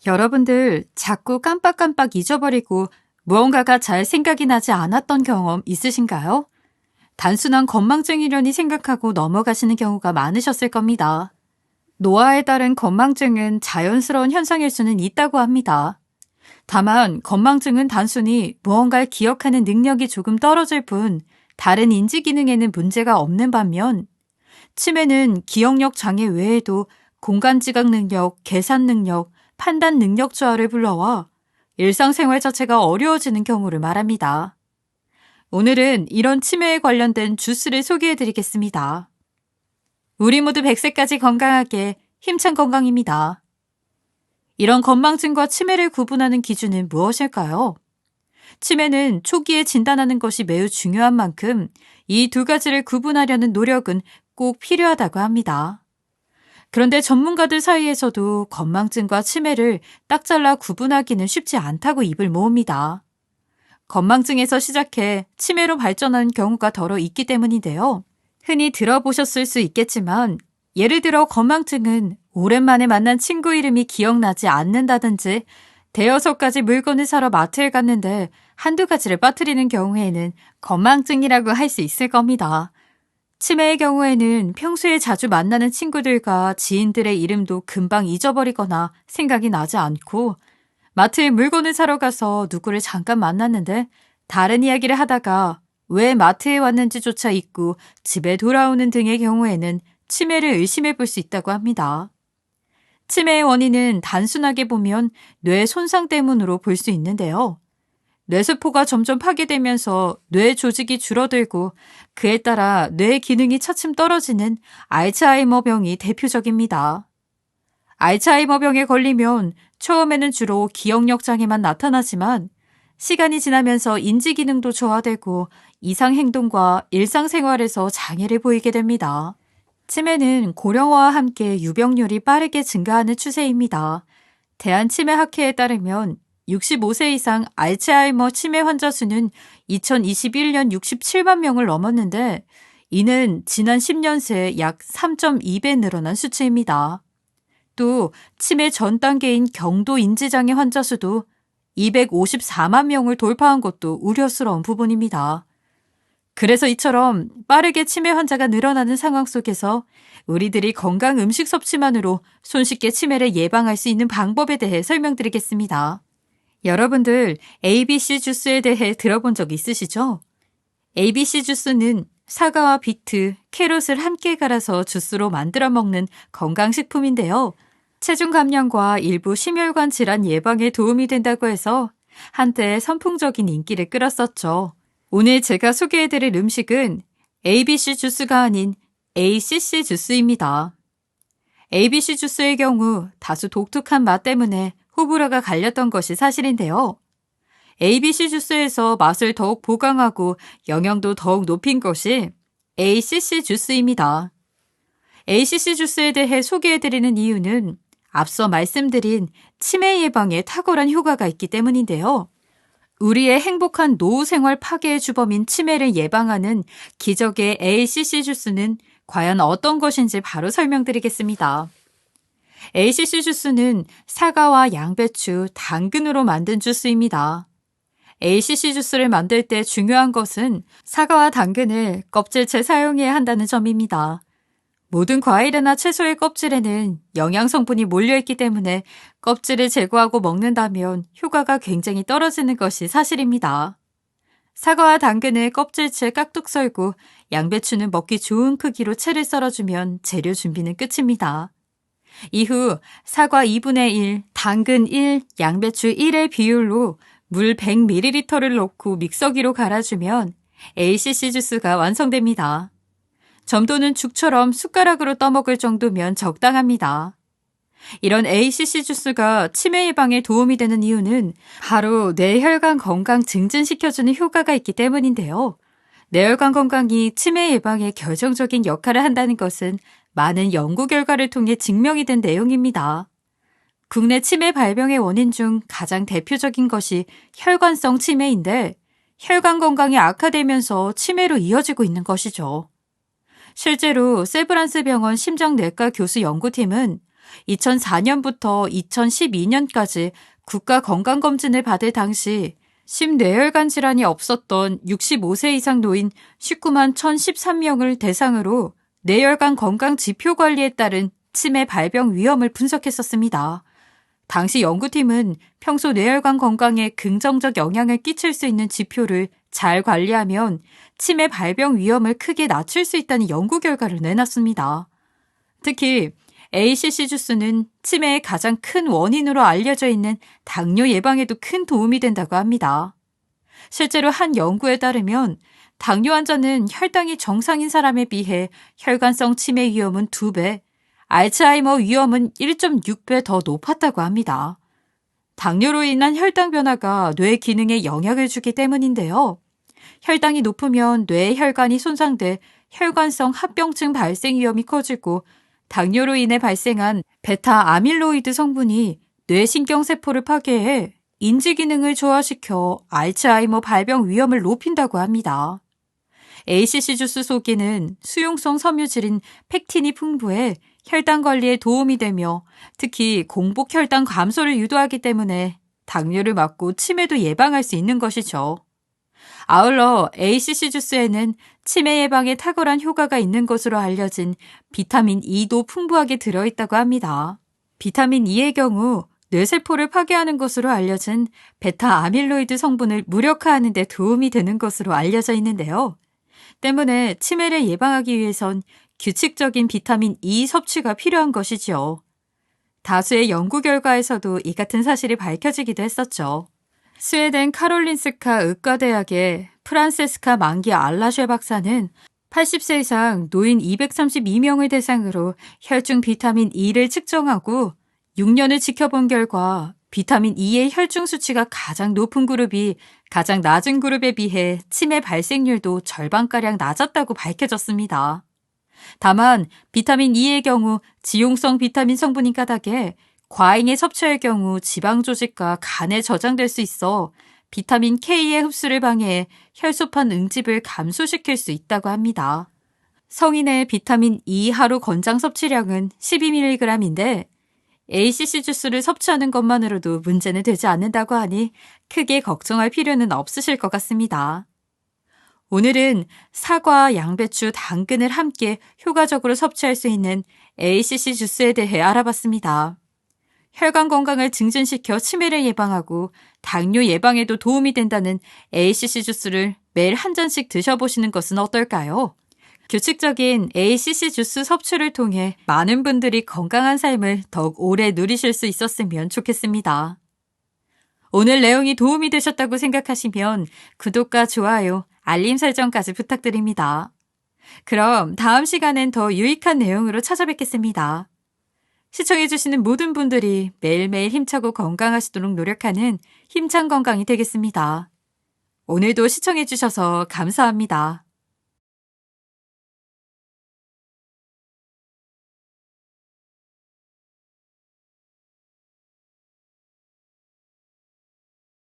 여러분들 자꾸 깜빡깜빡 잊어버리고 무언가가 잘 생각이 나지 않았던 경험 있으신가요? 단순한 건망증이려니 생각하고 넘어가시는 경우가 많으셨을 겁니다. 노화에 따른 건망증은 자연스러운 현상일 수는 있다고 합니다. 다만 건망증은 단순히 무언가를 기억하는 능력이 조금 떨어질 뿐 다른 인지 기능에는 문제가 없는 반면 치매는 기억력 장애 외에도 공간지각 능력, 계산 능력, 판단 능력 저하를 불러와 일상생활 자체가 어려워지는 경우를 말합니다. 오늘은 이런 치매에 관련된 주스를 소개해드리겠습니다. 우리 모두 100세까지 건강하게 힘찬 건강입니다. 이런 건망증과 치매를 구분하는 기준은 무엇일까요? 치매는 초기에 진단하는 것이 매우 중요한 만큼 이 두 가지를 구분하려는 노력은 꼭 필요하다고 합니다. 그런데 전문가들 사이에서도 건망증과 치매를 딱 잘라 구분하기는 쉽지 않다고 입을 모읍니다. 건망증에서 시작해 치매로 발전하는 경우가 더러 있기 때문인데요. 흔히 들어보셨을 수 있겠지만 예를 들어 건망증은 오랜만에 만난 친구 이름이 기억나지 않는다든지 대여섯 가지 물건을 사러 마트에 갔는데 한두 가지를 빠뜨리는 경우에는 건망증이라고 할 수 있을 겁니다. 치매의 경우에는 평소에 자주 만나는 친구들과 지인들의 이름도 금방 잊어버리거나 생각이 나지 않고 마트에 물건을 사러 가서 누구를 잠깐 만났는데 다른 이야기를 하다가 왜 마트에 왔는지조차 잊고 집에 돌아오는 등의 경우에는 치매를 의심해 볼 수 있다고 합니다. 치매의 원인은 단순하게 보면 뇌 손상 때문으로 볼 수 있는데요. 뇌세포가 점점 파괴되면서 뇌 조직이 줄어들고 그에 따라 뇌 기능이 차츰 떨어지는 알츠하이머병이 대표적입니다. 알츠하이머병에 걸리면 처음에는 주로 기억력 장애만 나타나지만 시간이 지나면서 인지 기능도 저하되고 이상 행동과 일상생활에서 장애를 보이게 됩니다. 치매는 고령화와 함께 유병률이 빠르게 증가하는 추세입니다. 대한치매학회에 따르면 65세 이상 알츠하이머 치매 환자 수는 2021년 67만 명을 넘었는데 이는 지난 10년 새 약 3.2배 늘어난 수치입니다. 또 치매 전 단계인 경도 인지장애 환자 수도 254만 명을 돌파한 것도 우려스러운 부분입니다. 그래서 이처럼 빠르게 치매 환자가 늘어나는 상황 속에서 우리들이 건강 음식 섭취만으로 손쉽게 치매를 예방할 수 있는 방법에 대해 설명드리겠습니다. 여러분들 ABC 주스에 대해 들어본 적 있으시죠? ABC 주스는 사과와 비트, 캐롯을 함께 갈아서 주스로 만들어 먹는 건강식품인데요. 체중 감량과 일부 심혈관 질환 예방에 도움이 된다고 해서 한때 선풍적인 인기를 끌었었죠. 오늘 제가 소개해드릴 음식은 ABC 주스가 아닌 ACC 주스입니다. ABC 주스의 경우 다소 독특한 맛 때문에 호불호가 갈렸던 것이 사실인데요. ABC 주스에서 맛을 더욱 보강하고 영양도 더욱 높인 것이 ACC 주스입니다. ACC 주스에 대해 소개해드리는 이유는 앞서 말씀드린 치매 예방에 탁월한 효과가 있기 때문인데요. 우리의 행복한 노후 생활 파괴의 주범인 치매를 예방하는 기적의 ACC 주스는 과연 어떤 것인지 바로 설명드리겠습니다. ACC 주스는 사과와 양배추, 당근으로 만든 주스입니다. ACC 주스를 만들 때 중요한 것은 사과와 당근을 껍질째 사용해야 한다는 점입니다. 모든 과일이나 채소의 껍질에는 영양 성분이 몰려있기 때문에 껍질을 제거하고 먹는다면 효과가 굉장히 떨어지는 것이 사실입니다. 사과와 당근을 껍질째 깍둑 썰고 양배추는 먹기 좋은 크기로 채를 썰어주면 재료 준비는 끝입니다. 이후 사과 2분의 1, 당근 1, 양배추 1의 비율로 물 100ml를 넣고 믹서기로 갈아주면 ACC 주스가 완성됩니다. 점도는 죽처럼 숟가락으로 떠먹을 정도면 적당합니다. 이런 ACC 주스가 치매 예방에 도움이 되는 이유는 바로 뇌혈관 건강 증진시켜주는 효과가 있기 때문인데요. 뇌혈관 건강이 치매 예방에 결정적인 역할을 한다는 것은 많은 연구 결과를 통해 증명이 된 내용입니다. 국내 치매 발병의 원인 중 가장 대표적인 것이 혈관성 치매인데 혈관 건강이 악화되면서 치매로 이어지고 있는 것이죠. 실제로 세브란스 병원 심장내과 교수 연구팀은 2004년부터 2012년까지 국가건강검진을 받을 당시 심뇌혈관 질환이 없었던 65세 이상 노인 19만 1,013명을 대상으로 뇌혈관 건강 지표 관리에 따른 치매 발병 위험을 분석했었습니다. 당시 연구팀은 평소 뇌혈관 건강에 긍정적 영향을 끼칠 수 있는 지표를 잘 관리하면 치매 발병 위험을 크게 낮출 수 있다는 연구 결과를 내놨습니다. 특히 ACC 주스는 치매의 가장 큰 원인으로 알려져 있는 당뇨 예방에도 큰 도움이 된다고 합니다. 실제로 한 연구에 따르면 당뇨 환자는 혈당이 정상인 사람에 비해 혈관성 치매 위험은 2배, 알츠하이머 위험은 1.6배 더 높았다고 합니다. 당뇨로 인한 혈당 변화가 뇌 기능에 영향을 주기 때문인데요. 혈당이 높으면 뇌 혈관이 손상돼 혈관성 합병증 발생 위험이 커지고 당뇨로 인해 발생한 베타 아밀로이드 성분이 뇌신경세포를 파괴해 인지 기능을 저하시켜 알츠하이머 발병 위험을 높인다고 합니다. ACC 주스 속에는 수용성 섬유질인 펙틴이 풍부해 혈당 관리에 도움이 되며 특히 공복 혈당 감소를 유도하기 때문에 당뇨를 막고 치매도 예방할 수 있는 것이죠. 아울러 ACC 주스에는 치매 예방에 탁월한 효과가 있는 것으로 알려진 비타민 E도 풍부하게 들어있다고 합니다. 비타민 E의 경우 뇌세포를 파괴하는 것으로 알려진 베타 아밀로이드 성분을 무력화하는 데 도움이 되는 것으로 알려져 있는데요. 때문에 치매를 예방하기 위해선 규칙적인 비타민 E 섭취가 필요한 것이지요. 다수의 연구 결과에서도 이 같은 사실이 밝혀지기도 했었죠. 스웨덴 카롤린스카 의과대학의 프란세스카 만기 알라쉐 박사는 80세 이상 노인 232명을 대상으로 혈중 비타민 E를 측정하고 6년을 지켜본 결과 비타민 E의 혈중 수치가 가장 높은 그룹이 가장 낮은 그룹에 비해 치매 발생률도 절반가량 낮았다고 밝혀졌습니다. 다만 비타민 E의 경우 지용성 비타민 성분인 까닭에 과잉의 섭취할 경우 지방 조직과 간에 저장될 수 있어 비타민 K의 흡수를 방해해 혈소판 응집을 감소시킬 수 있다고 합니다. 성인의 비타민 E 하루 권장 섭취량은 12mg인데 ACC 주스를 섭취하는 것만으로도 문제는 되지 않는다고 하니 크게 걱정할 필요는 없으실 것 같습니다. 오늘은 사과, 양배추, 당근을 함께 효과적으로 섭취할 수 있는 ACC 주스에 대해 알아봤습니다. 혈관 건강을 증진시켜 치매를 예방하고 당뇨 예방에도 도움이 된다는 ACC 주스를 매일 한 잔씩 드셔보시는 것은 어떨까요? 규칙적인 ACC 주스 섭취를 통해 많은 분들이 건강한 삶을 더욱 오래 누리실 수 있었으면 좋겠습니다. 오늘 내용이 도움이 되셨다고 생각하시면 구독과 좋아요, 알림 설정까지 부탁드립니다. 그럼 다음 시간엔 더 유익한 내용으로 찾아뵙겠습니다. 시청해주시는 모든 분들이 매일매일 힘차고 건강하시도록 노력하는 힘찬 건강이 되겠습니다. 오늘도 시청해주셔서 감사합니다.